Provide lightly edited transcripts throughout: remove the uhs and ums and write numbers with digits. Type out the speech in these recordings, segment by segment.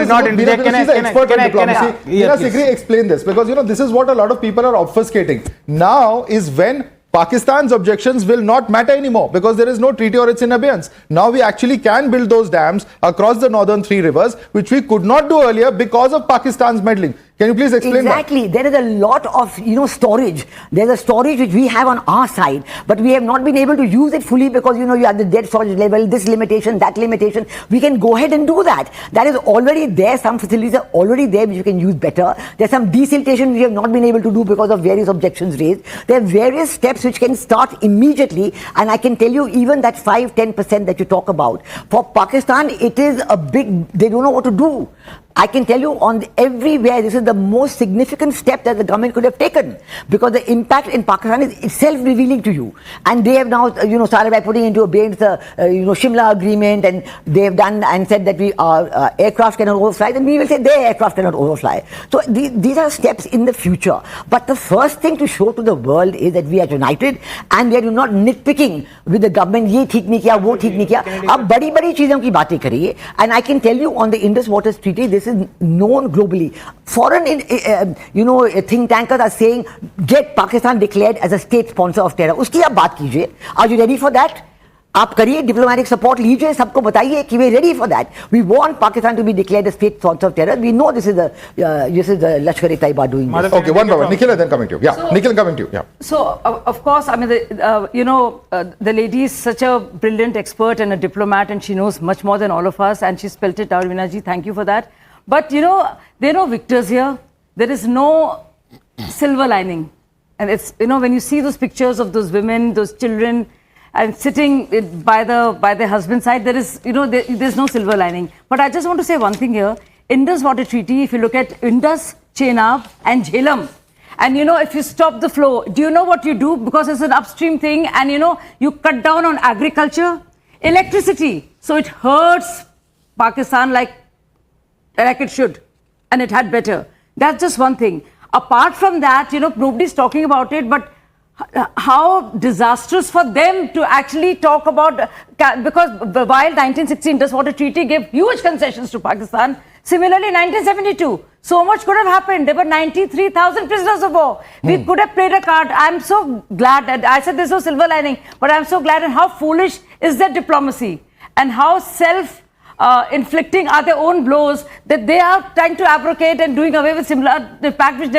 did not interject. Can I? Yes, explain this, because this is what a lot of people are obfuscating. Now is when Pakistan's objections will not matter anymore, because there is no treaty or it's in abeyance. Now we actually can build those dams across the northern three rivers, which we could not do earlier because of Pakistan's meddling. Can you please explain exactly that? There is a lot of storage. There's a storage which we have on our side, but we have not been able to use it fully because you have the debt storage level, this limitation, that limitation. We can go ahead and do that. That is already there. Some facilities are already there which you can use better. There's some desiltation we have not been able to do because of various objections raised. There are various steps which can start immediately, and I can tell you even that 5-10% that you talk about, for Pakistan it is a big, they don't know what to do. I can tell you on everywhere, this is the most significant step that the government could have taken, because the impact in Pakistan is itself revealing to you. And they have now, started by putting into abeyance the, Shimla agreement, and they have done and said that we aircraft cannot overfly, then we will say their aircraft cannot overfly. So these are steps in the future. But the first thing to show to the world is that we are united and we are not nitpicking with the government. Ye theek nahi kiya, wo theek nahi kiya. Ab badi cheezon ki baatein kariye. And I can tell you on the Indus Waters Treaty, this is known globally. Foreign, think tankers are saying, get Pakistan declared as a state sponsor of terror. Uski aap baat kijiye. Are you ready for that? आप करिए, diplomatic support लीजिए, सबको बताइए कि we are ready for that. We want Pakistan to be declared a state sponsor of terror. We know this is the Lashkar-e-Taiba doing this. Okay, one by one. Nikhil, then coming to you. Yeah, so, Nikhil, coming to you. Yeah. So, of course, I mean, the lady is such a brilliant expert and a diplomat, and she knows much more than all of us, and she spelt it out. Veena ji, thank you for that. But, there are no victors here. There is no silver lining. And it's, when you see those pictures of those women, those children, and sitting by their husband's side, there is, there's no silver lining. But I just want to say one thing here. Indus Water Treaty, if you look at Indus, Chenab and Jhelum, and if you stop the flow, do you know what you do? Because it's an upstream thing, and you cut down on agriculture, electricity. So it hurts Pakistan like it should, and it had better. That's just one thing. Apart from that, nobody's talking about it, but how disastrous for them to actually talk about, because while 1960 Indus Water Treaty gave huge concessions to Pakistan, similarly 1972, so much could have happened. There were 93,000 prisoners of war. We could have played a card. I'm so glad that I said there's no silver lining, but I'm so glad, and how foolish is their diplomacy, and how inflicting are their own blows, that they are trying to abrogate and doing away with similar impact which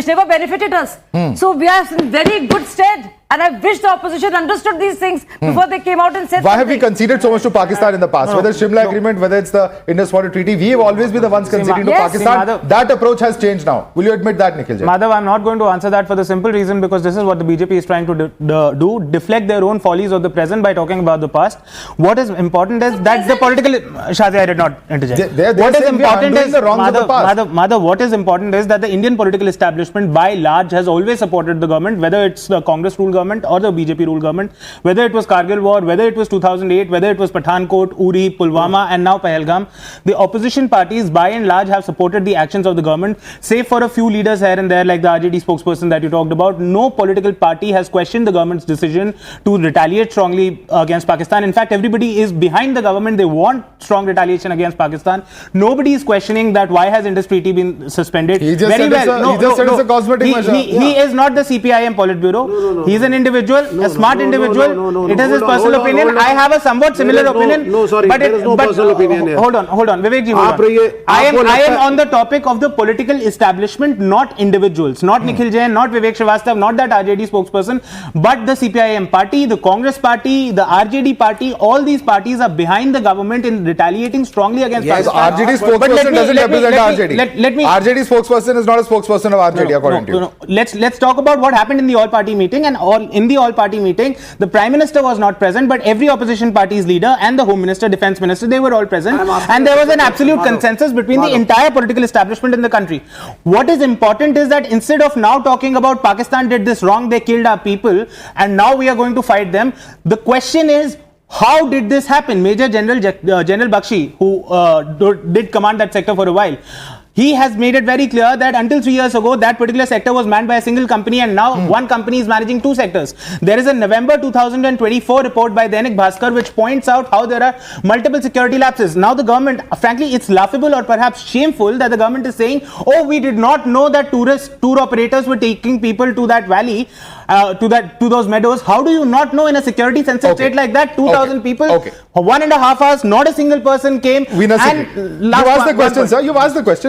never benefited us. So we are in very good stead. And I wish the opposition understood these things before they came out and said Why have we conceded so much to Pakistan in the past? Whether it's Shimla Agreement, whether it's the Indus Water Treaty, we have always been the ones conceding to Pakistan. That approach has changed now. Will you admit that, Nikhil? Madhav, I'm not going to answer that for the simple reason, because this is what the BJP is trying to do, deflect their own follies of the present by talking about the past. What is important is that the political... Shazia, I did not interject. What is important is... Madhav, what is important is that the Indian political establishment by large has always supported the government, whether it's the Congress rule government or the BJP rule government, whether it was Kargil war, whether it was 2008, whether it was Pathankot, Uri, Pulwama and now Pahalgam. The opposition parties by and large have supported the actions of the government, save for a few leaders here and there like the RJD spokesperson that you talked about. No political party has questioned the government's decision to retaliate strongly against Pakistan. In fact, everybody is behind the government. They want strong retaliation against Pakistan. Nobody is questioning that why has Indus Treaty been suspended. He just said it's a cosmetic measure. He is not the CPIM Politburo. He is an individual, a smart individual. It is his personal opinion. I have a somewhat similar opinion. No, sorry, there is no personal opinion here. Hold on, Vivek ji, hold on. I am on the topic of the political establishment, not individuals, not Nikhil Jain, not Vivek Srivastava, not that RJD spokesperson, but the CPIM party, the Congress party, the RJD party. All these parties are behind the government in retaliating strongly against Pakistan. RJD spokesperson doesn't represent RJD. RJD spokesperson is not a spokesperson of RJD, according to you. Let's talk about what happened in the all-party meeting. And in the all-party meeting, the Prime Minister was not present, but every opposition party's leader and the Home Minister, Defence Minister, they were all present. And there was an absolute consensus between the entire political establishment in the country. What is important is that instead of now talking about Pakistan did this wrong, they killed our people, and now we are going to fight them, the question is, how did this happen? Major General Bakshi, who did command that sector for a while, he has made it very clear that until 3 years ago, that particular sector was manned by a single company, and now one company is managing two sectors. There is a November 2024 report by Dainik Bhaskar which points out how there are multiple security lapses. Now the government, frankly, it's laughable or perhaps shameful that the government is saying, oh, we did not know that tour operators were taking people to that valley, to those meadows. How do you not know in a security sensitive state like that? 2,000 people, 1.5 hours, not a single person came. You've asked the question, sir. You've asked the question.